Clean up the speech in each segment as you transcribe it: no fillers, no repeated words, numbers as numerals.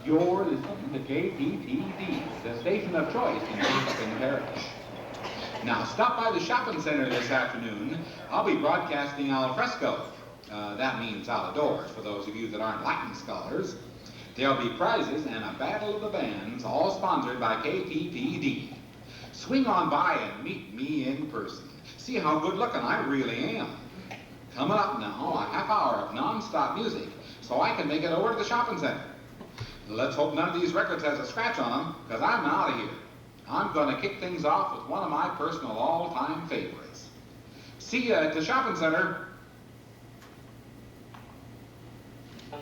You're listening to KPTD, the station of choice in Paris. Now, stop by the shopping center this afternoon. I'll be broadcasting al fresco. That means out of doors for those of you that aren't Latin scholars. There'll be prizes and a battle of the bands, all sponsored by KPTD. Swing on by and meet me in person. See how good looking I really am. Coming up now, a half hour of non-stop music, so I can make it over to the shopping center. Let's hope none of these records has a scratch on them, because I'm out of here. I'm going to kick things off with one of my personal all-time favorites. See you at the shopping center. Well,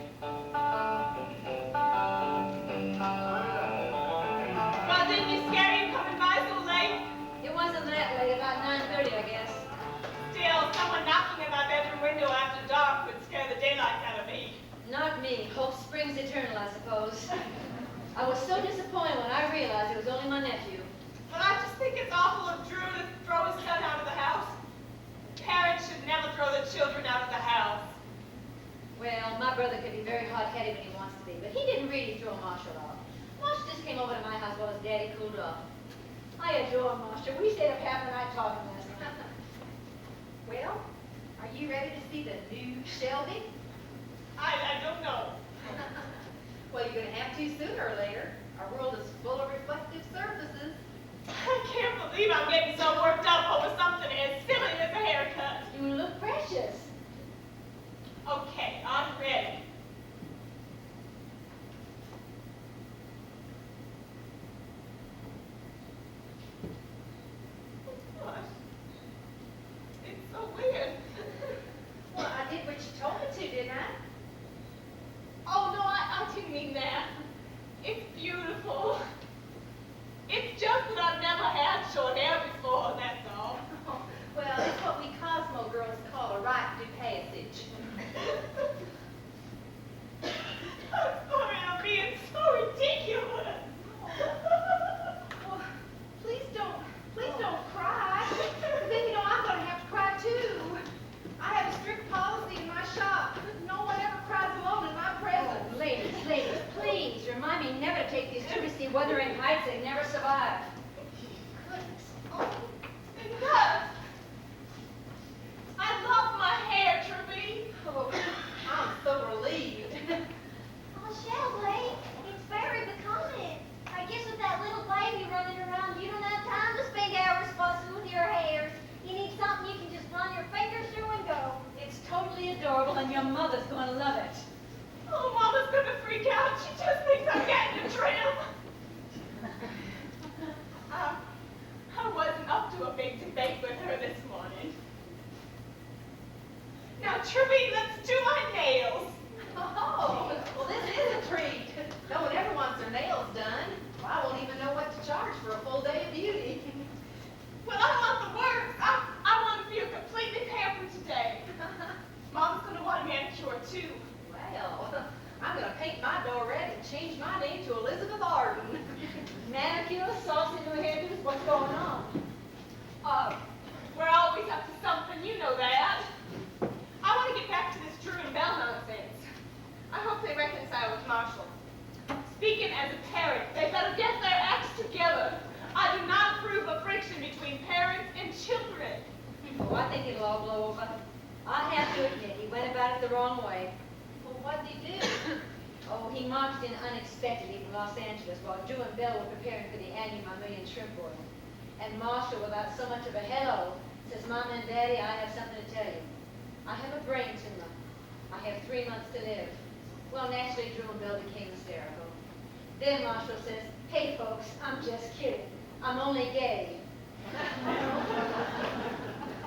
didn't you scare you coming by so late? It wasn't that late, about 9:30, I guess. Still, someone knocking at my bedroom window after dark would scare the daylights out of me. Not me. Hope springs eternal, I suppose. I was so disappointed when I realized it was only my nephew. But I just think it's awful of Drew to throw his son out of the house. Parents should never throw their children out of the house. Well, my brother could be very hot-headed when he wants to be, but he didn't really throw Marshall out. Marshall just came over to my house while his daddy cooled off. I adore Marshall. We stayed up half the night talking last night. Well, are you ready to see the new Shelby? I don't know. Well, you're going to have to sooner or later. Our world is full of reflective surfaces. I can't believe I'm getting so worked up over something as silly as a haircut. You look precious. Okay, I'm ready. Gosh, it's so weird. Well, I did what you told me to, didn't I? Oh, no, I didn't mean that. It's beautiful. It's just that I've never had short hair before, that's all. Well, it's what we Cosmo girls call a rite du passage. I'm sorry I'm being so ridiculous. Well, please don't cry. Then, I'm going to have to cry too. I have a strict policy in my shop. No one ever cries alone in my presence. Oh, ladies, please, remind me never to take these two to see Wuthering Heights. They never survive. Goodness. Oh, it does. I love my hair, Trevine. Oh, I'm so relieved. Oh, Shelby, it's very becoming. I guess with that little baby running around, you don't have time to spend hours fussing with your hairs. You need something you can just run your fingers through and go. It's totally adorable, and your mother's going to love it. Oh, Mama's gonna freak out. She just thinks I'm getting a trim. I wasn't up to a big debate with her this morning. Now, Trevine, let's do my nails. Oh, well, this is a treat. No one ever wants their nails done. Well, I won't even know what to charge for a full day of beauty. Well, I want the works. I want to feel completely pampered today. Mama's gonna want a manicure, too. Well, I'm going to paint my door red and change my name to Elizabeth Arden. Manicure, saucy new hairdos, what's going on? We're always up to something, you know that. I want to get back to this Drew and Belle nonsense. I hope they reconcile with Marshall. Speaking as a parent, they better get their acts together. I do not approve of friction between parents and children. Oh, I think it'll all blow over. I have to admit, he went about it the wrong way. Well, what did he do? Oh, he marched in unexpectedly from Los Angeles while Drew and Belle were preparing for the Ankeny Magnolian shrimp boil. And Marshall, without so much of a hello, says, Mom and Daddy, I have something to tell you. I have a brain tumor. I have 3 months to live. Well, naturally, Drew and Belle became hysterical. Then Marshall says, hey, folks, I'm just kidding. I'm only gay.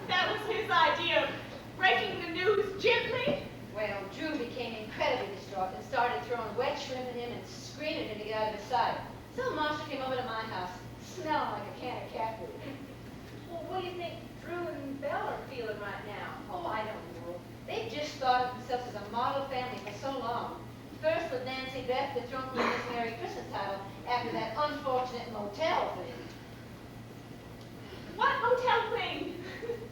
That was his idea of breaking the news gently. Well, Drew became incredibly distraught and started throwing wet shrimp at him and screaming at him to get out of his sight. So Marshall came over to my house, smelling like a can of cat food. Well, what do you think Drew and Belle are feeling right now? Oh, I don't know. They've just thought of themselves as a model family for so long. First with Nancy Beth, the drunk Miss Merry Christmas title, after that unfortunate motel thing. What motel thing?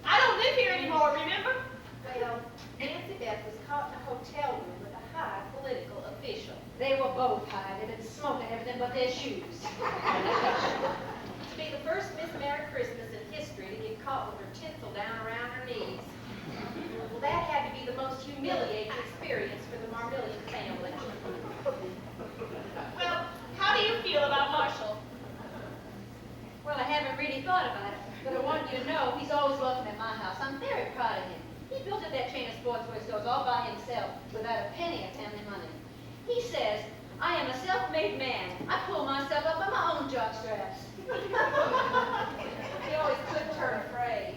I don't live here anymore, remember? Well, Nancy Beth was caught in a hotel room with a high political official. They were both high. They'd been smoking everything but their shoes. To be the first Miss Merry Christmas in history to get caught with her tinsel down around her knees. Well, that had to be the most humiliating experience for the Marmillion family. Well, how do you feel about Marshall? Well, I haven't really thought about it, but I want you to know he's always welcome at my house. I'm very proud of him. He built up that chain of sportswear stores all by himself without a penny of family money. He says, I am a self-made man. I pull myself up by my own jock straps. He always could turn a phrase.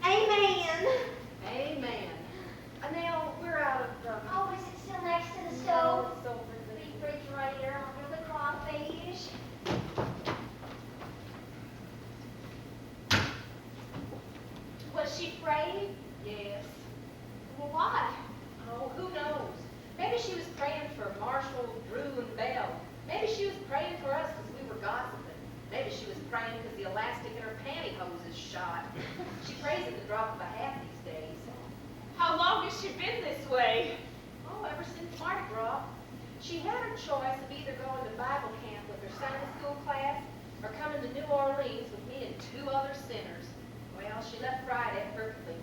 Amen. Amen. Now, we're out of the... Oh, is it still next to the No, stove? it's over there. Refrigerator under the crawfish. Was she afraid? Yes. Well, why? Oh, who knows? Maybe she was praying for Marshall, Drew, and Belle. Maybe she was praying for us because we were gossiping. Maybe she was praying because the elastic in her pantyhose is shot. She prays at the drop of a hat these days. How long has she been this way? Oh, ever since Mardi Gras. She had her choice of either going to Bible camp with her Sunday school class or coming to New Orleans with me and 2 other sinners. Well, she left Friday a perfectly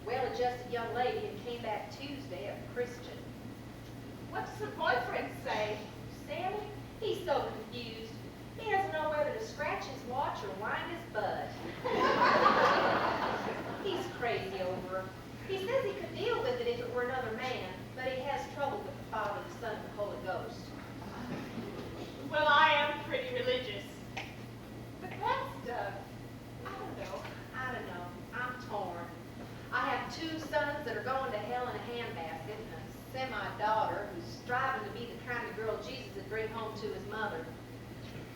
well-adjusted young lady and came back Tuesday a Christian. What does her boyfriend say? Sammy, he's so confused. He doesn't know whether to scratch his watch or wind his butt. He's crazy over her. He says he could deal with it if it were another man, but he has trouble with the Father, the Son, and the Holy Ghost. Well, I am pretty religious. But that's, I don't know. I'm torn. I have 2 sons that are going to hell in a handbasket and a semi-daughter who's striving to be the kind of girl Jesus would bring home to his mother.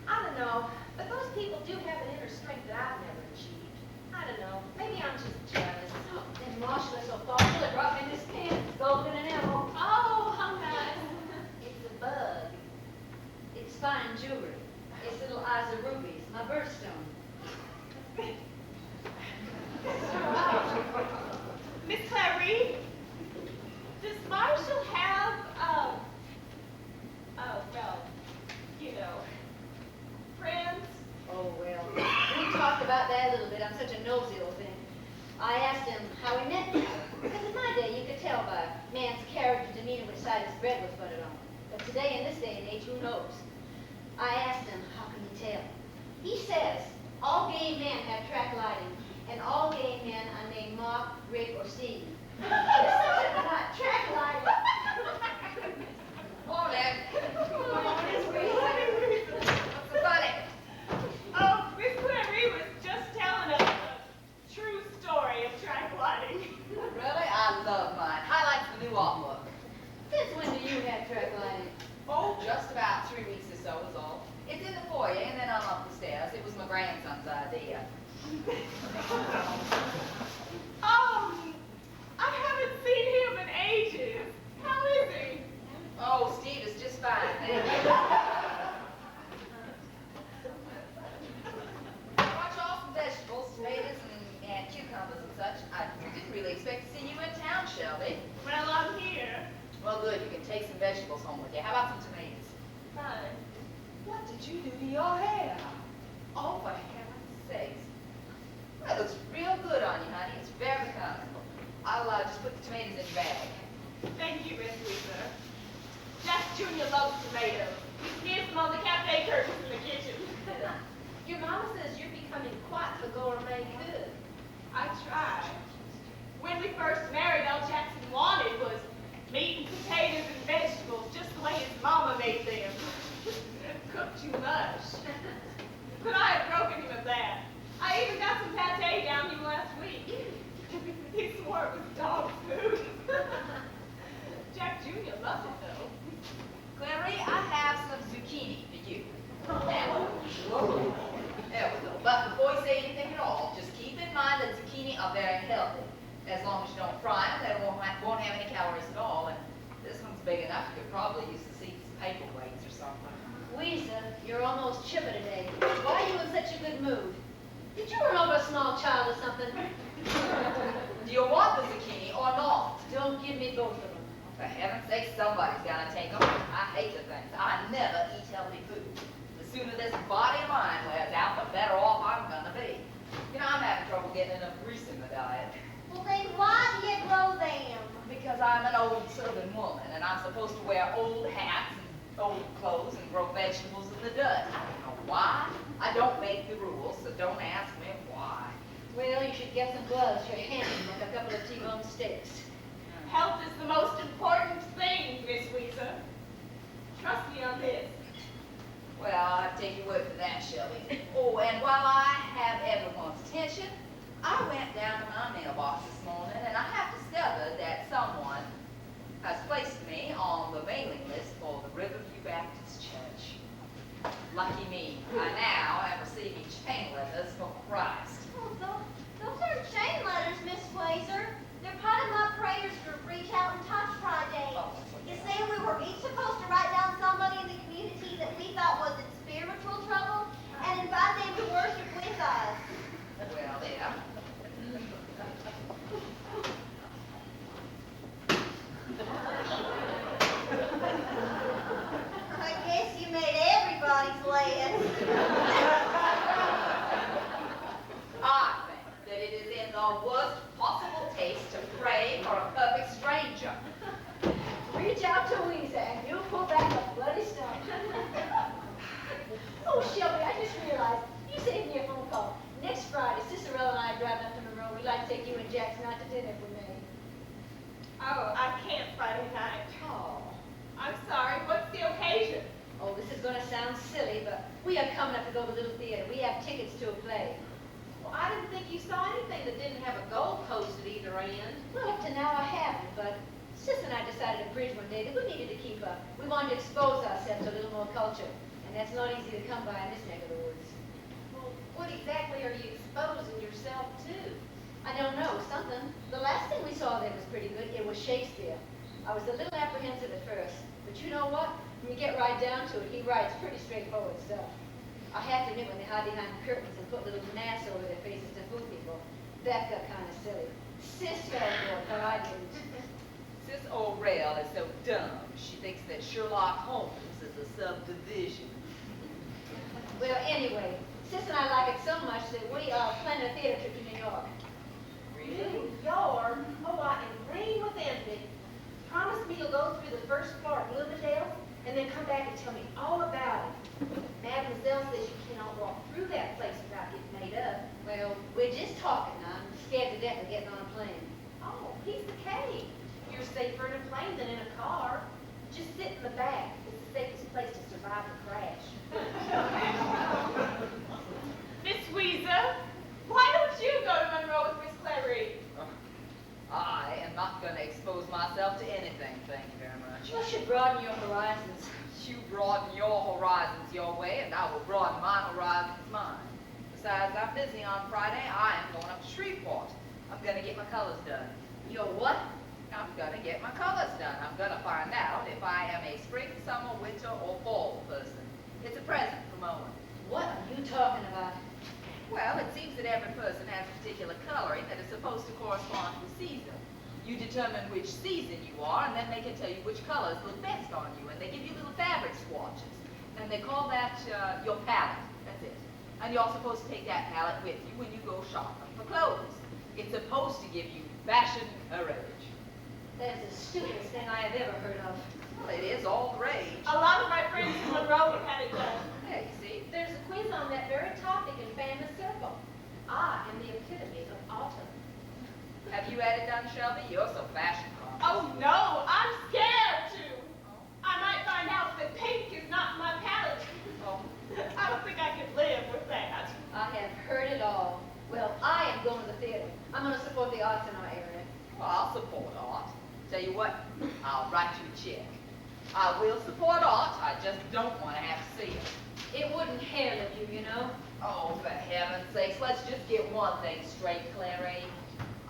I don't know, but those people do have an inner strength that I've never achieved. I don't know. Maybe I'm just jealous. And Marshall is so thoughtful, it brought me this pin. It's golden and emerald. oh, how nice. It's a bug. It's fine jewelry. It's little eyes of rubies, my birthstone. Miss Clary, does Marshall have, friends? Oh, well, we talked about that a little bit. I'm such a nosy old thing. I asked him how he met people. Because in my day, you could tell by a man's character, demeanor, which side his bread was buttered on. But today, in this day and age, who knows? I asked him, how can you tell? He says, all gay men have track lighting, and all gay men are named Mark, Rick, or Steve. There's something about track lighting. Oh, Dad. What's What's funny? Oh, Miss Clary was just telling us a true story of track lighting. Really? I love mine. Highlights the new artwork. Since when do you have track lighting? Oh, just about 3 weeks or so is all. It's in the foyer and then I'm up the stairs. It was my grandson's idea. I haven't seen him in ages. How is he? Oh, Steve is just fine, thank you. I brought you all some vegetables, tomatoes and cucumbers and such. I didn't really expect to see you in town, Shelby. Well, I'm here. Well, good. You can take some vegetables home with you. How about some tomatoes? Fine. What did you do to your hair? Oh, for heaven's sakes. Well, it looks real good on you, honey. It's very becoming. I'll just put the tomatoes in your bag. Thank you, Miss Lisa. Jack Jr. loves tomatoes. He sniffs them on the cafe curtains in the kitchen. Your mama says you're becoming quite the gourmet cook. I tried. When we first married, all Jackson wanted was meat and potatoes and vegetables, just the way his mama made them. Cooked too much. But I had broken him of that. I even got some pate down him last week. He swore it was dog food. Jack Jr. loves it, though. Clary, I have some zucchini for you. Now, whoa. There we go. But before you say anything at all, just keep in mind that zucchini are very healthy. As long as you don't fry them, they won't have any calories at all. And this one's big enough, you could probably use the seeds as paperweights or something. Louisa, you're almost chipper today. Why are you in such a good mood? Did you run over a small child or something? Do you want the zucchini or not? Don't give me both of them. For heaven's sake, somebody's gotta take them. I hate the things. I never eat healthy food. The sooner this body of mine wears out, the better off I'm gonna be. You know, I'm having trouble getting enough grease in my diet. Well, then why do you grow them? Because I'm an old Southern woman, and I'm supposed to wear old hats and old clothes and grow vegetables in the dirt. I don't know why. I don't make the rules, so don't ask me why. Well, you should get some gloves for your hands, like a couple of T-bone steaks. Health is the most important thing, Miss Weezer. Trust me on this. Well, I take your word for that, Shelby. Oh, and while I have everyone's attention, I went down to my mailbox this morning, and I have discovered that someone has placed me on the mailing list for the Riverview Baptist Church. Lucky me, I now am receiving chain letters for Christ. Oh, those aren't chain letters, Miss Glazer. They're part of my prayers group Reach Out and Touch project. Oh, You see, we were each supposed to write down somebody in the community that we thought was in spiritual trouble and invite them to worship with us. Well, yeah. I guess you made everybody's list. I think that it is in the worst possible taste to pray for a perfect stranger. Reach out to Lisa and you'll pull back a bloody stone. Oh, Shelby, I just realized you saved me a phone call. Next Friday, Cicerella and I are driving up to Monroe. We'd like to take you and Jackson out to dinner if we may. Oh, I can't Friday night. Oh. I'm sorry. What's the occasion? Oh, this is going to sound silly, but we are coming up to go to the little theater. We have tickets to a play. Well, I didn't think you saw anything that didn't have a goalpost at either end. Well, up to now I haven't, but Sis and I decided at bridge one day that we needed to keep up. We wanted to expose ourselves to a little more culture, and that's not easy to come by in this neck of the woods. Well, what exactly are you exposing yourself to? I don't know, something. The last thing we saw there was pretty good. It was Shakespeare. I was a little apprehensive at first, but you know what? When you get right down to it, he writes pretty straightforward stuff. I have to admit, when they hide behind curtains and put little masks over their faces to fool people, that got kind of silly. Sis fell for it, but I didn't. Sis O'Rail is so dumb, she thinks that Sherlock Holmes is a subdivision. Well, anyway, Sis and I like it so much that we are planning a theater trip to New York. New York? Oh, I am green with envy. Promise me you'll go through the first floor at Bloomingdale and then come back and tell me all about it. Mademoiselle says you cannot walk through that place without getting made up. Well, we're just talking now. I'm scared to death of getting on a plane. Oh, piece of cake. You're safer in a plane than in a car. Just sit in the back. It's the safest place to survive a crash. Miss Weezer, why don't you go to Monroe with Miss Clary? I am not going to expose myself to anything, thank you very much. You should broaden your horizons. You broaden your horizons your way, and I will broaden my horizons mine. Besides, I'm busy on Friday. I am going up to Shreveport. I'm going to get my colors done. Your what? I'm going to get my colors done. I'm going to find out if I am a spring, summer, winter, or fall person. It's a present for Moen. What are you talking about? Well, it seems that every person has a particular coloring that is supposed to correspond to a season. You determine which season you are, and then they can tell you which colors look best on you. And they give you little fabric swatches. And they call that your palette. That's it. And you're supposed to take that palette with you when you go shopping for clothes. It's supposed to give you fashion courage. That is the stupidest thing I have ever heard of. Well, it is all the rage. A lot of my friends in Monroe have had it done. Yeah, you see? There's a quiz on that very topic in Family Circle. I am the epitome of autumn. Have you had it done, Shelby? You're so fashion conscious. Oh no, I'm scared to. I might find out that pink is not my palette. Oh. I don't think I could live with that. I have heard it all. Well, I am going to the theater. I'm going to support the arts in our area. Well, I'll support art. Tell you what, I'll write you a check. I will support art, I just don't want to have to see it. It wouldn't hairlift you, you know. Oh, for heaven's sakes, let's just get one thing straight, Clary.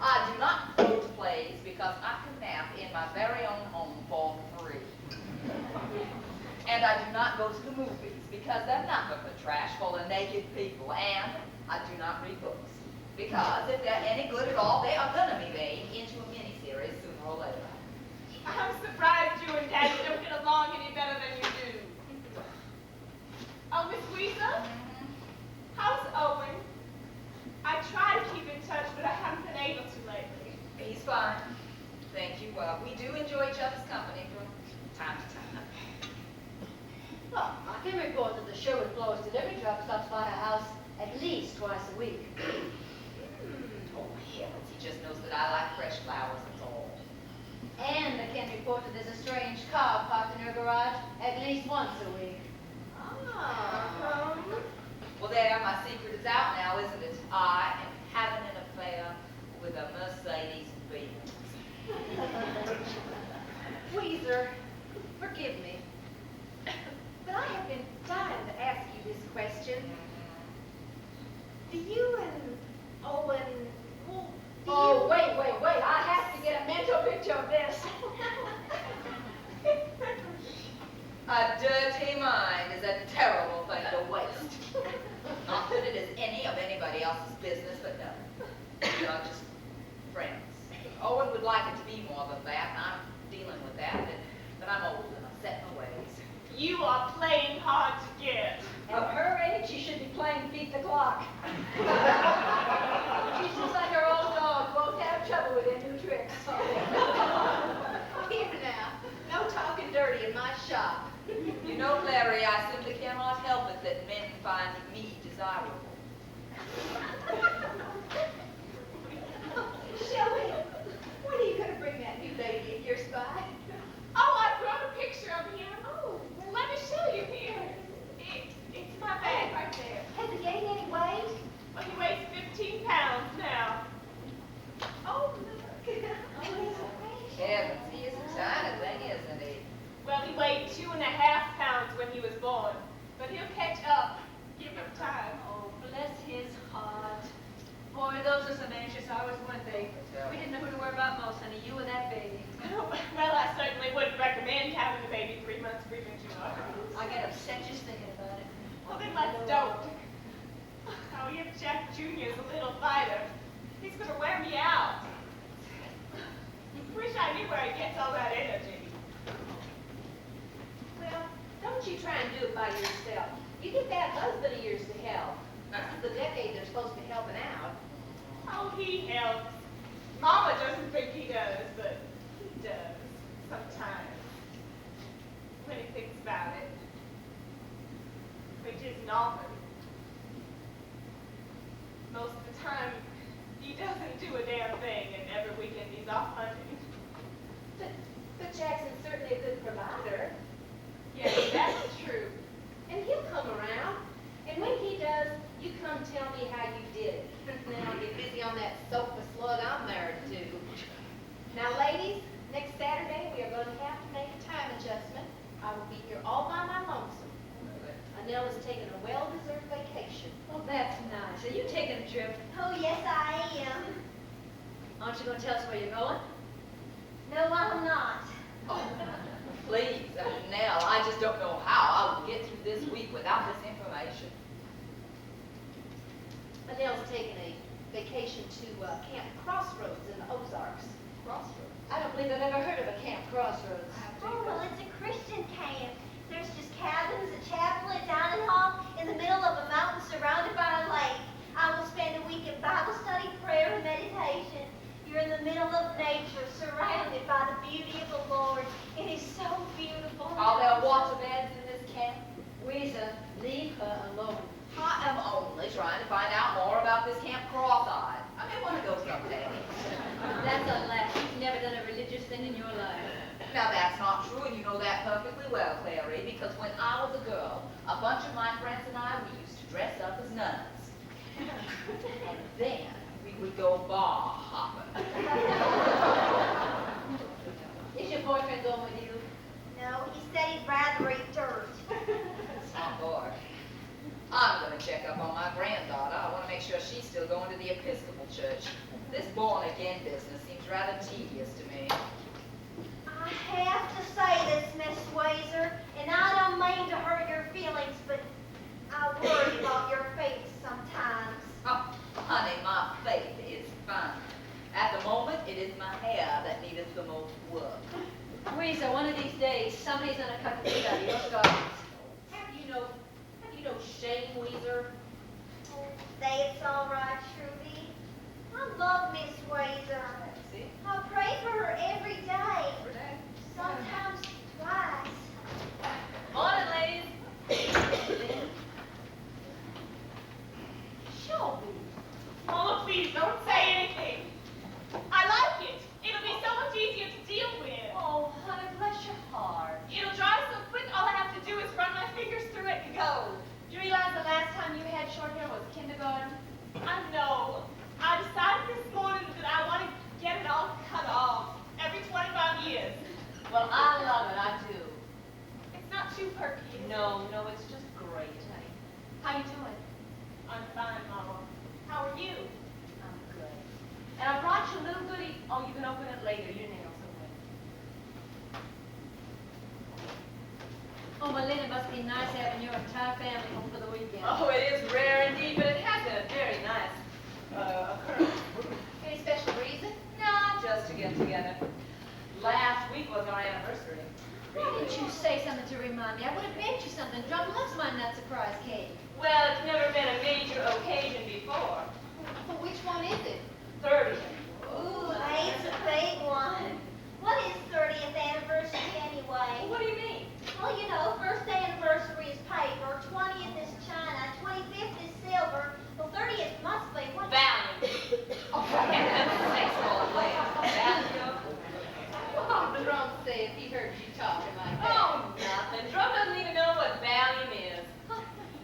I do not go to plays because I can nap in my very own home for free. And I do not go to the movies because they're nothing but trash full of naked people. And I do not read books because if they're any good at all, they are going to be made into a miniseries sooner or later. I'm surprised you and Daddy don't get along any better than you do. Oh, Miss Weezer? How's Owen? I try to keep in touch, but I haven't been able to lately. He's fine. Thank you. We do enjoy each other's company from time to time. Well, I can report that the Sherwood Flowers delivery truck stops by her house at least twice a week. Oh, heavens, he just knows that I like fresh flowers, that's all. And I can report that there's a strange car parked in her garage at least once a week. Well, there, my secret is out now, isn't it? I am having an affair with a Mercedes-Benz. Weezer, forgive me, but I have been dying to ask you this question. Do you and Owen, well, do Oh, you... wait. I have to get a mental picture of this. A dirty mind is a terrible thing to waste. Not that it is any of anybody else's business, but no. We are just friends. Owen would like it to be more than that, and I'm dealing with that, but I'm old and I'm set in my ways. You are playing hard to get. At her age, she should be playing beat the clock. She's just like her old dog, won't have trouble with their new tricks. Here now, no talking dirty in my shop. You know, Clary, I simply cannot help it that men find me desirable. Shelley, when are you going to bring that new baby in your spy? Oh, I brought a picture of him. Oh, well, let me show you here. It's my bag right there. Has he gained any weight? Well, he weighs 15 pounds now. Oh, look. Heavens, he is a tiny thing, isn't he? Well, he weighed 2.5 pounds when he was born, but he'll catch up. Give him time. Oh, bless his heart. Boy, those are some anxious hours, weren't they? We didn't know who to worry about most, honey, you and that baby. Well, I certainly wouldn't recommend having a baby 3 months premature. I get upset just thinking about it. Well, then let's don't. Oh, if Jack Jr. is a little fighter, he's going to wear me out. Wish I knew where he gets all that energy. Well, don't you try and do it by yourself. You get that husband of yours to help. This is the decade they're supposed to be helping out. Oh, he helps. Mama doesn't think he does, but he does sometimes. When he thinks about it. Which isn't often. Most of the time, he doesn't do a damn thing, and every weekend he's off hunting. But Jackson's certainly a good provider. Yes, that's true. And he'll come around. And when he does, you come tell me how you did it. Then I'll get busy on that sofa slug I'm married to. Now, ladies, next Saturday we are going to have to make a time adjustment. I will be here all by my lonesome. Annelle is taking a well-deserved vacation. Oh, that's nice. Are you taking a trip? Oh, yes, I am. Aren't you going to tell us where you're going? No, I'm not. Oh, please, Nell, I just don't know how I will get through this week without this information. Annelle's taking a vacation to Camp Crossroads in the Ozarks. Crossroads. I don't believe I've ever heard of a Camp Crossroads. Oh, well, it's a Christian camp. There's just cabins, a chapel, a dining hall in the middle of a mountain surrounded by a lake. I will spend a week in Bible study, prayer, and meditation. You're in the middle of nature, surrounded by the beauty of the Lord. It is so beautiful. Are there water beds in this camp? Weezer, leave her alone. I am only trying to find out more about this Camp Cross-Eyed. I may want to go someday. That's a laugh. You've never done a religious thing in your life. Now that's not true, and you know that perfectly well, Clary, because when I was a girl, a bunch of my friends and I, we used to dress up as nuns. And then we would go bar hopping. Is your boyfriend going with you? No, he said he'd rather eat dirt. Oh, boy. I'm going to check up on my granddaughter. I want to make sure she's still going to the Episcopal Church. This born-again business seems rather tedious to me. I have to say this, Miss Wazer, and I don't mean to hurt your feelings, but I worry about your faith sometimes. Oh, honey, my faith is fine. At the moment, it is my hair that needeth the most work. Teresa, one of these days, somebody's gonna cut the feet out of your stockings. Have you know Shane Weezer? Say it's all right, Trudy. I love Miss Wazer. See? I pray for her every day. Every day. Sometimes twice. Morning, ladies. Shelby. Mama, please don't say anything. I like it. It'll be so much easier to deal with. Oh, honey, bless your heart. It'll dry so quick, all I have to do is run my fingers through it and go. Do you realize the last time you had short hair was kindergarten? I know. I decided this morning that I want to get it all cut off every 25 years. Well, I love it, I do. It's not too perky. is it? No, it's just great, honey. How you doing? I'm fine, Mama. How are you? I'm good. And I brought you a little goodie. Oh, you can open it later. Your nails are wet. Oh, Melinda, it must be nice having your entire family home for the weekend. Oh, it is rare indeed, but it has been a very nice occurrence. Any special reason? No, just to get together. Last week was our anniversary. Why didn't you say something to remind me? I would have baked you something. Drum loves my nut surprise cake. Well, it's never been a major occasion before. Well, which one is it? 30. Ooh, it's a big one. What is 30th anniversary anyway? What do you mean? Well, you know, first anniversary is paper, 20th is china, 25th is silver. Well, 30th must be what? Valium. Oh, for heaven's sakes, old lady. Valium. What did Drum say if he heard you talking like that? Oh, nothing. Drum doesn't even know what Valium is.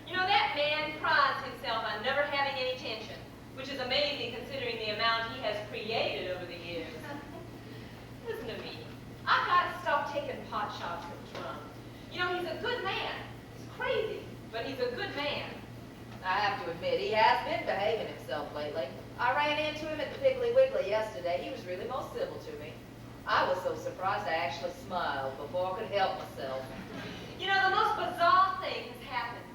You know, that man prides himself on never having any tension, which is amazing considering the amount he has created over the years. Listen to me. I've got to stop taking pot shots at Drum. You know, he's a good man. He's crazy, but he's a good man. I have to admit, he has been behaving himself lately. I ran into him at the Piggly Wiggly yesterday. He was really most civil to me. I was so surprised I actually smiled before I could help myself. You know, the most bizarre thing has happened.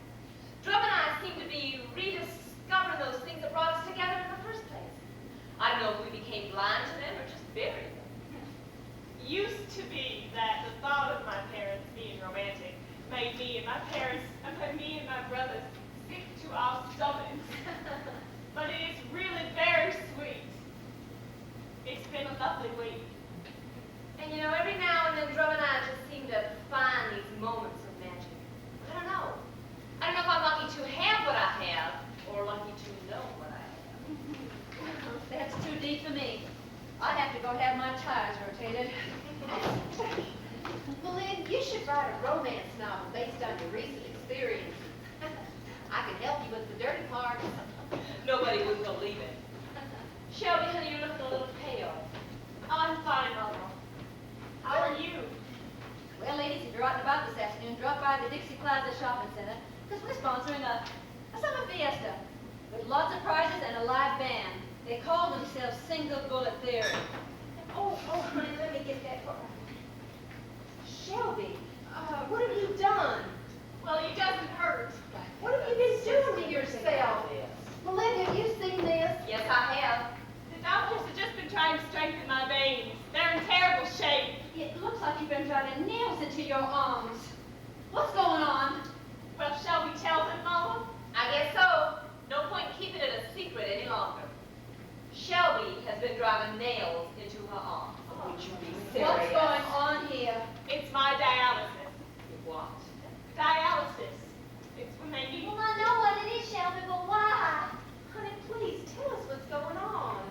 Drum and I seem to be rediscovering those things that brought us together in the first place. I don't know if we became blind to them or just buried them. Used to be that the thought of my parents being romantic made me and my brothers sick to our stomachs. But it is really very sweet. It's been a lovely week. And you know, every now and then Drum and I just seem to find these moments of magic. I don't know. I don't know if I'm lucky to have what I have or lucky to know what I have. That's too deep for me. I have to go have my tires rotated. Well, then, you should write a romance novel based on your recent experiences. I can help you with the dirty parts. Nobody would believe it. Shelby, honey, you're looking a little pale. I'm fine, Mama. How are you? Well, ladies, if you're out and about this afternoon, drop by the Dixie Plaza Shopping Center, because we're sponsoring a summer fiesta with lots of prizes and a live band. They call themselves Single Bullet Theory. Oh, honey, let me get that for her. Shelby, what have you done? Well, it doesn't hurt. What have you been doing to yourself? Melinda, have you seen this? Yes, I have. The doctors have just been trying to strengthen my veins. They're in terrible shape. It looks like you've been driving nails into your arms. What's going on? Well, shall we tell them, Mama? I guess so. No point keeping it a secret any longer. Shelby has been driving nails into her arm. Would you be serious? What's going on here? It's my dialysis. What? Dialysis. It's when they need... Well, I know what it is, Shelby, but why? Honey, please, tell us what's going on.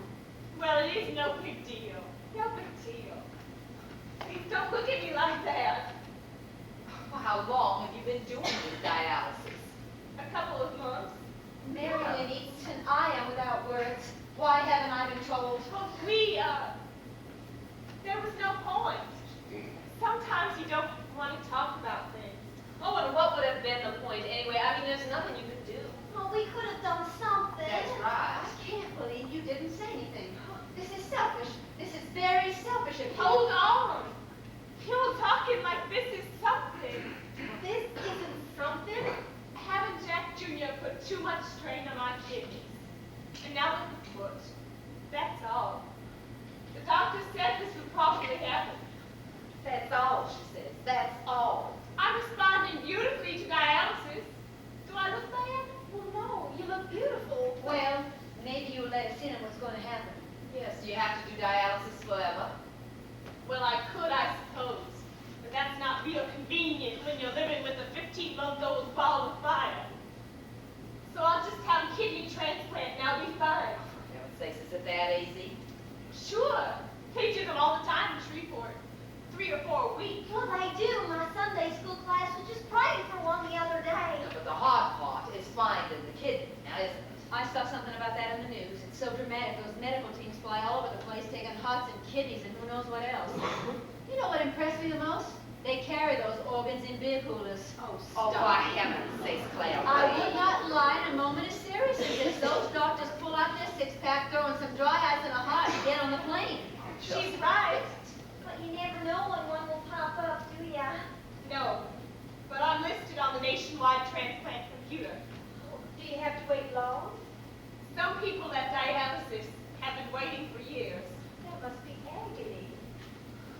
Well, it is no big deal. No big deal. Please don't look at me like that. Well, how long have you been doing this dialysis? A couple of months. Marilyn Easton, I am without words. Why haven't I been told? Well, there was no point. Sometimes you don't want to talk about things. Oh, and what would have been the point anyway? I mean, there's nothing you could do. Well, we could have done something. That's right. I can't believe you didn't say anything. This is selfish. This is very selfish of you. Hold on. You're talking like this is something. This isn't something. Having Jack Jr. put too much strain on my kidneys. And now with the foot. That's all. The doctor said this would probably happen. That's all, she says. That's all. I'm responding beautifully to dialysis. Do I look bad? Well, no, you look beautiful. Well, maybe you'll let us in on what's gonna happen. Yes, do you have to do dialysis forever? Well, I could, I suppose. But that's not real convenient when you're living with a 15-month-old ball of fire. So I'll just have a kidney transplant and I'll be fine. For heaven's sakes, is it that easy? Sure. They do them all the time in Shreveport. 3 or 4 a week. Well, they do. My Sunday school class was just praying for one the other day. Yeah, but the hard part is finding the kidney, now isn't it? I saw something about that in the news. It's so dramatic. Those medical teams fly all over the place taking hearts and kidneys and who knows what else. You know what impressed me the most? They carry those organs in beer coolers. Oh, for heaven's sakes, Claire. I would not lie in a moment of seriousness. Those doctors pull out their six-pack, throw in some dry ice and a heart and get on the plane. She's right. But you never know when one will pop up, do ya? No. But I'm listed on the nationwide transplant computer. Do you have to wait long? Some people at dialysis have been waiting for years. That must be agony.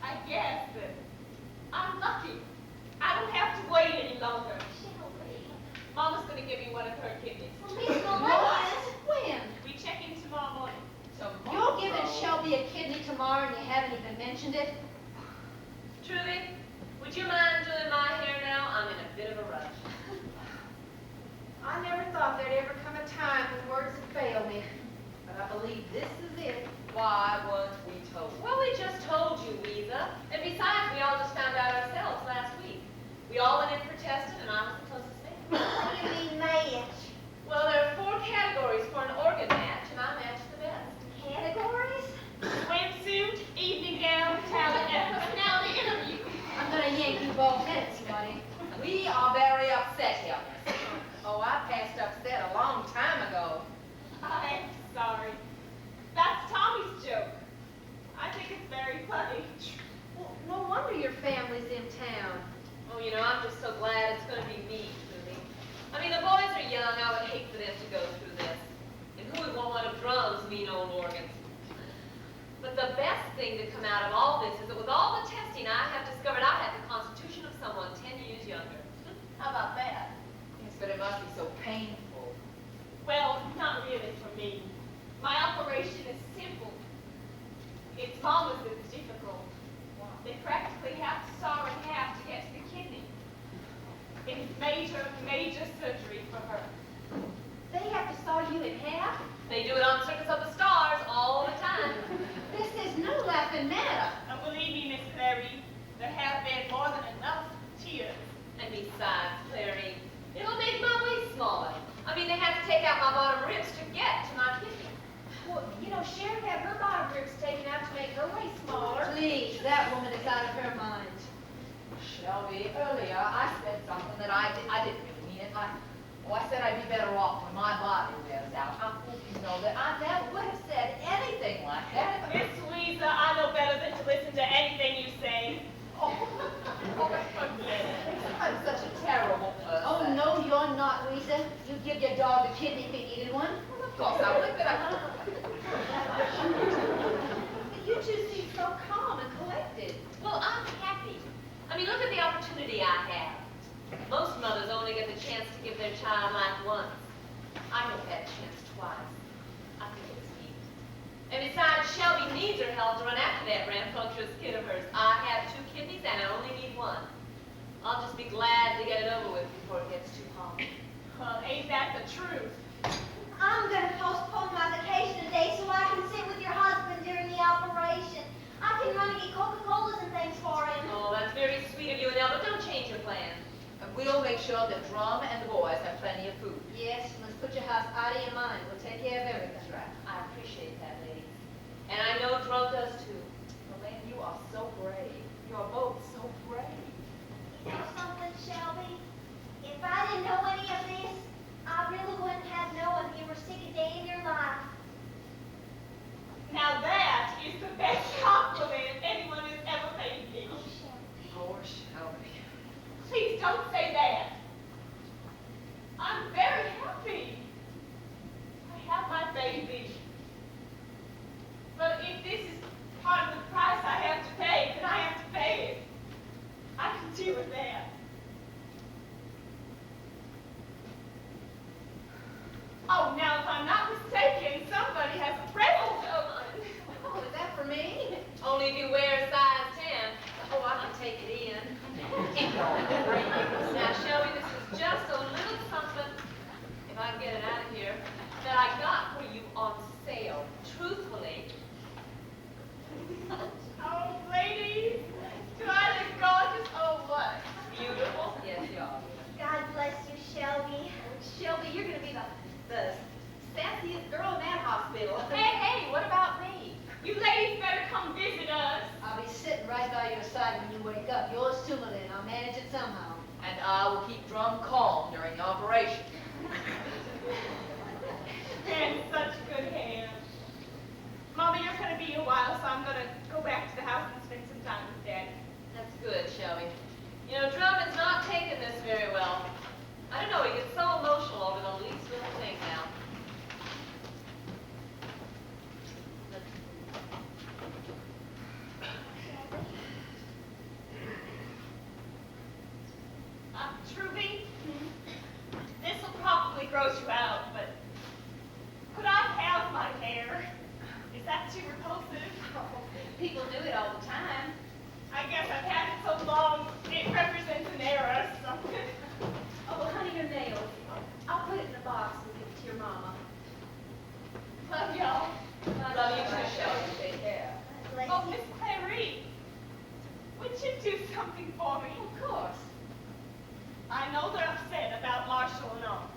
I guess, but I'm lucky. I don't have to wait any longer. Shelby. Mama's going to give me one of her kidneys. Well, Miss Magnolias. When? We check in tomorrow morning. You're giving Shelby a kidney tomorrow and you haven't even mentioned it? Trudy, would you mind doing my hair now? I'm in a bit of a rush. I never thought there'd ever come a time when words would fail me. But I believe this is it. Why weren't we told? Well, we just told you, Weeza. And besides, we all just found out ourselves last week. We all went in for testing, and I was the closest thing. What do you mean match? Well, there are 4 categories for an organ match, and I matched the best. Categories? Swimsuit, evening gown, talent, and personality interview. I'm gonna yank you bald-headed, somebody. We are very upset here, miss. Oh, I passed upset a long time ago. I'm sorry. That's Tommy's joke. I think it's very funny. Well, no wonder your family's in town. Oh, you know, I'm just so glad it's going to be me, Trudy. I mean, the boys are young. I would hate for them to go through this. And who would want one of Drum's mean old organs? But the best thing to come out of all this is that with all the testing, I have discovered I have the constitution of someone 10 years younger. How about that? Yes, but it must be so painful. Well, not really for me. My operation is simple. It's Mama's that's difficult. They practically have to saw her in half to get to the kidney. It's major surgery for her. They have to saw you in half? They do it on Circus of the Stars all the time. This is no laughing matter. And believe me, Miss Clary, there have been more than enough tears. And besides, Clary, it'll make my waist smaller. I mean, they have to take out my bottom ribs to get to my kidney. Well, you know, Sharon had her bottom ribs taken out to make her waist smaller. Please, that woman is out of her mind. Shelby, earlier I said something that I didn't really mean it. I said I'd be better off when my body wears out. I hope you know that I never would have said anything like that. Miss Louisa, I know better than to listen to anything you say. Oh, I'm such a terrible person. Oh, no, you're not, Lisa. You'd give your dog a kidney if he needed one. Well, of course I would, but But you two seem so calm and collected. Well, I'm happy. I mean, look at the opportunity I have. Most mothers only get the chance to give their child life once. I have had a chance twice. I think it's neat. And besides, Shelby needs her help to run after that rambunctious kid of hers. I have 2 kidneys and I only need 1. I'll just be glad to get it over with before it gets too hard. Well, ain't that the truth? I'm gonna postpone my vacation today so I can sit with your husband during the operation. I can run and get Coca-Colas and things for him. Oh, that's very sweet of you, Adele, but don't change your plans. And we'll make sure that Drum and the boys have plenty of food. Yes, you must put your house out of your mind. We'll take care of everything. That's right. I appreciate that, lady. And I know Drum does too. Elaine, you are so brave. You're both so brave. You know something, Shelby? If I didn't know any of this, I really wouldn't have known you were sick a day in your life. Now that is the best compliment anyone has ever paid me. Oh, Shelby. Poor Shelby. Please don't say that. I'm very happy. I have my baby. But if this is part of the price I have to pay, then I have to pay it. do with that? Oh, now if I'm not mistaken, somebody has a present open. Oh, is that for me? Only if you wear a size 10. Oh, I can take it in. Now, Shelby, this is just a little something, if I can get it out of here, that I got for you on sale, truthfully. Oh, ladies, do I look gorgeous? Oh, what? Beautiful? Yes, you are. God bless you, Shelby. Shelby, you're gonna be the sassiest girl in that hospital. Hey, what about me? You ladies better come visit us. I'll be sitting right by your side when you wake up. Yours too, Lynn. I'll manage it somehow. And I will keep Drum calm during the operation. And such good hair. Mama, you're going to be a while, so I'm going to go back to the house and spend some time with Daddy. That's good, Shelby. You know, Drum is not taking this very well. I don't know, he gets so emotional over the least little thing now. Truby, this will probably gross you out, but could I have my hair? Is that too repulsive? People do it all the time. I guess I've had it so long, it represents an era, so. Oh, well, honey, your nails. I'll put it in a box and give it to your mama. Love y'all. Love you too, Shelby. Take care. Bless Oh, you. Miss Clary, would you do something for me? Of course. I know they're upset about Marshall and all.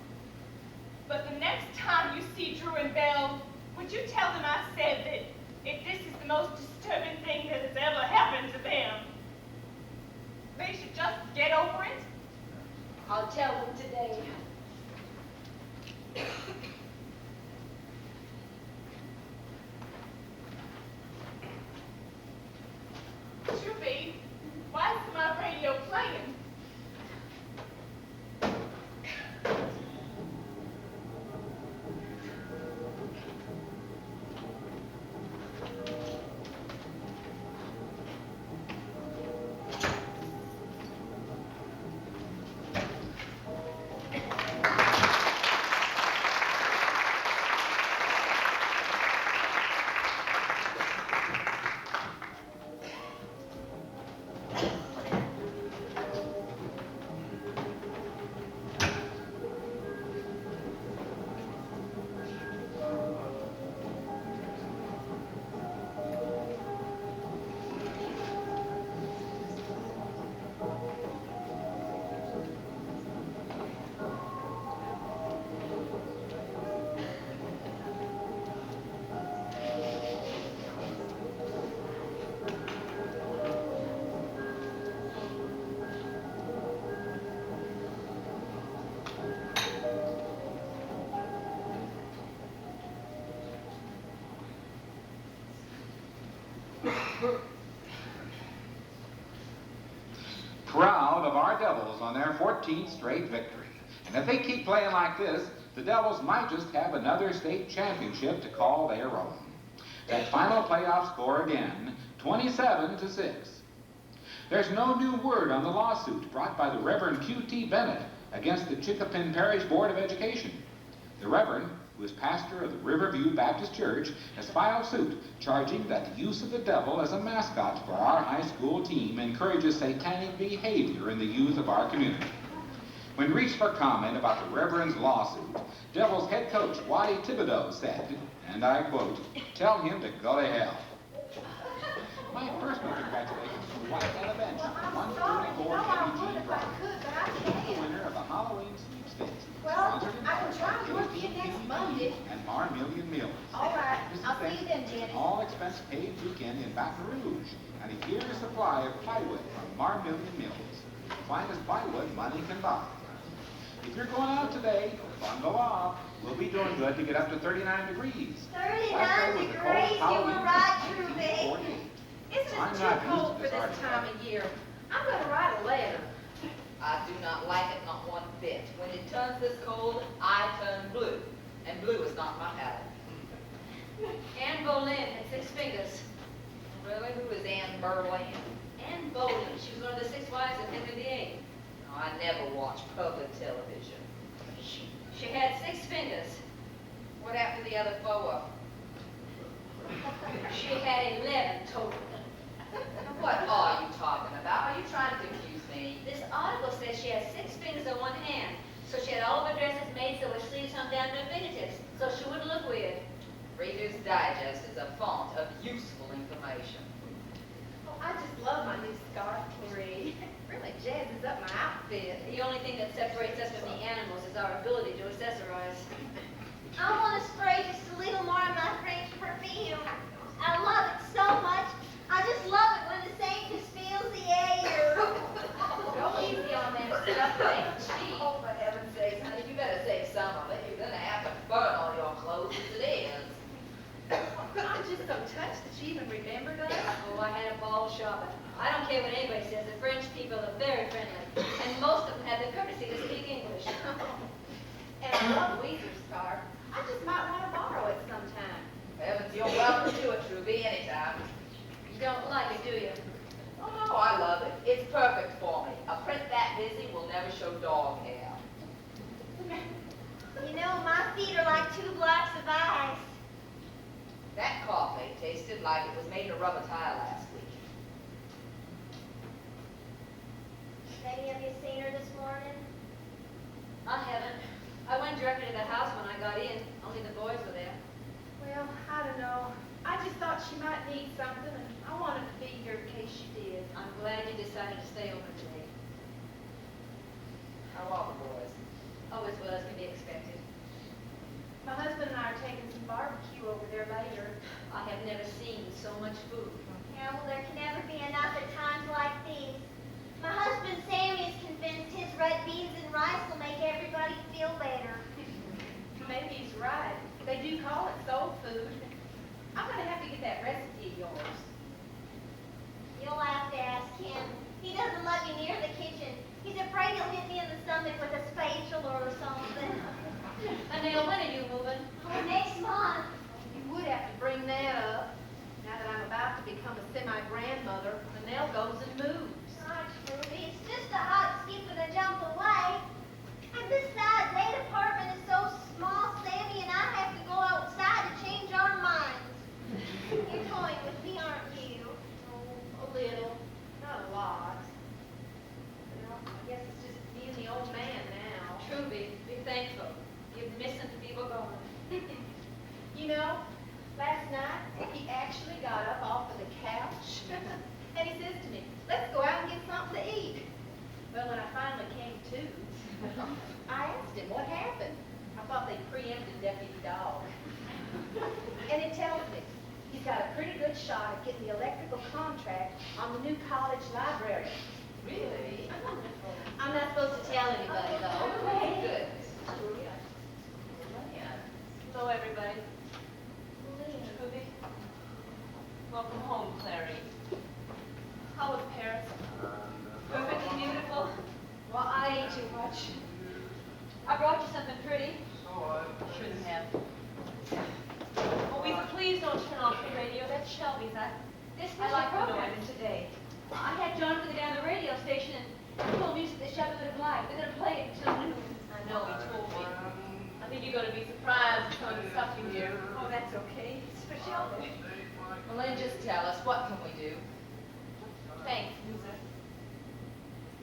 But the next time you see Drew and Belle, would you tell them I said that if this is the most disturbing thing that has ever happened to them, they should just get over it? I'll tell them today. Troopy, why is my radio playing? Proud of our Devils on their 14th straight victory. And if they keep playing like this, the Devils might just have another state championship to call their own. That final playoff score again, 27-6. There's no new word on the lawsuit brought by the Reverend Q.T. Bennett against the Chickapin Parish Board of Education. The Reverend, who is pastor of the Riverview Baptist Church, has filed suit charging that the use of the devil as a mascot for our high school team encourages satanic behavior in the youth of our community. When reached for comment about the Reverend's lawsuit, Devils head coach Waddy Thibodeau said, and I quote, "Tell him to go to hell." My personal congratulations to White on the bench, I'm sorry, you know I would if I Brown, could, but I the can't. winner of the Halloween sweepstakes. Well, sponsored in I can part try by to work you KTVB next Monday. And Marmillion Mills. All right, This I'll see event you then, is an Jenny. all-expense paid weekend in Baton Rouge, and a year's supply of plywood from Marmillion Mills. The finest plywood money can buy. If you're going out today, bundle up. We'll be doing good to get up to 39 degrees. 39 Last day was the coldest degrees, you Halloween were right, since Truby. 1948. Isn't I'm it not too used cold to for this this article. time of year? I'm gonna write a letter. I do not like it, not one bit. When it turns this cold, I turn blue. And blue is not my palette. Anne Boleyn had 6 fingers. Really? Who is Anne Burley? Anne Boleyn, she was one of the 6 wives of Henry watch public television. She had 6 fingers. What happened to the other 4? She had 11 total. What are you talking about? Are you trying to confuse me? This article says she has 6 fingers on one hand. So she had all of her dresses made so her sleeves hung down to her fingertips, so she wouldn't look weird. Reader's Digest is a font of useful information. Oh, I just love my new scarf, Marie. Really jazzes up my outfit. The only thing that separates us from the animals is our ability to accessorize. I want to spray just a little more of my French perfume. I love it so much. I just love it when the Saint just fills the air. Go easy on that stuff, ain't cheap. Oh, for heaven's sakes, honey, you better save some of it. You're gonna have to burn all your clothes as it is. I'm just so touched that she even remembered us. Oh, I had a ball shopping. I don't care what anybody says. The French people are very friendly, and most of them have the courtesy to speak English. And I love Weezer's scarf. I just might want to borrow it sometime. Heavens, you're welcome to it, Truby, anytime. You don't like it, do you? Oh, no, I love it. It's perfect for me. A print that busy will never show dog hair. You know, my feet are like 2 blocks of ice. That coffee tasted like it was made in a rubber tile last week. Any of you seen her this morning? I haven't. I went directly to the house when I got in. Only the boys were there. Well, I don't know. I just thought she might need something, and I wanted to be here in case she did. I'm glad you decided to stay over today. How are the boys? Oh, as well as can be expected. My husband and I are taking some barbecue over there later. I have never seen so much food. Yeah, well, there can never be enough at times like these. My husband Sammy is convinced his red beans and rice will make everybody feel better. Maybe he's right. They do call it soul food. I'm going to have to get that recipe of yours. You'll have to ask him. He doesn't let me near the kitchen. He's afraid he'll hit me in the stomach with a spatula or something. Anil, when are you moving? Oh, next month. You would have to bring that up. Now that I'm about to become a semi-grandmother, Manel goes and moves. Not Trudy. It's just a hot skip and a jump away. And besides, that apartment is so small, Sammy and I have to go outside to change our minds. You're toying with me, aren't you? Oh, a little. Not a lot. Well, I guess it's just me and the old man now. Truby, be thankful. You're missing people going. You know, last night he actually got up off of the couch and he says to me, "Let's go out and get something to eat." Well, when I finally came to, I asked him what happened. I thought they preempted Deputy Dog. And it tells me he's got a pretty good shot at getting the electrical contract on the new college library. Really? I'm not supposed to tell anybody, though. Oh, good. Hello, everybody. Trudy. Welcome home, Clary. How was Paris? Perfectly beautiful. Well, I ate too much. I brought you something pretty. Shouldn't have. Oh, Weaver, please don't turn off the radio. That's Shelby's. This I was like the the program noise. today. I had Jonathan go down to the radio station and pull music that Shelby would have liked. They're going to play it until noon. I know, he told me. I think you're going to be surprised at some of the stuff you hear. Oh, that's okay. It's for Shelby. Well, then just tell us, what can we do? Thanks, Loser.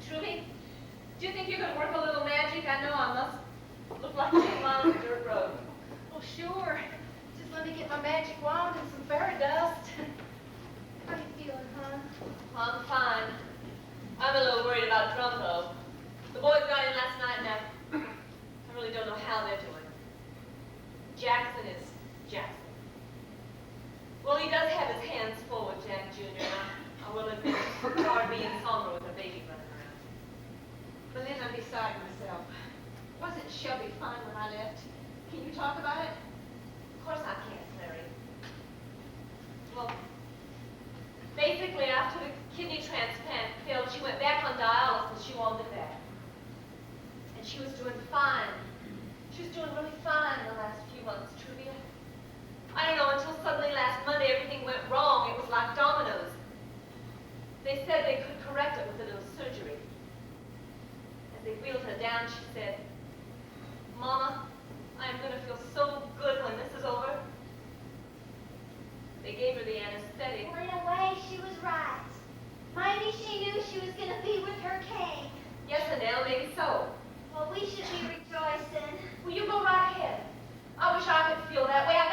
Trudy, do you think you could work a little magic? I know I must look like a on the dirt road. Oh, sure. Just let me get my magic wand and some fairy dust. How you feeling, hon? I'm fine. I'm a little worried about Drum, though. The boys got in last night, and I really don't know how they're doing. Jackson is Jackson. Well, he does have his hands full with Jack Jr., and I will admit it's hard being somber with a baby running around. But then I'm beside myself. Wasn't Shelby fine when I left? Can you talk about it? Of course I can't, Clary. Well, basically, after the kidney transplant failed, she went back on dialysis. She wanted it back. And she was doing fine. She was doing really fine in the last few months, Trudy. I don't know, until suddenly last Monday everything went wrong. It was like dominoes. They said they could correct it with a little surgery. As they wheeled her down, she said, "Mama, I am going to feel so good when this is over." They gave her the anesthetic. Well, in a way, she was right. Maybe she knew she was going to be with her king. Yes, Annelle, maybe so. Well, we should be rejoicing. Well, you go right ahead. I wish I could feel that way. I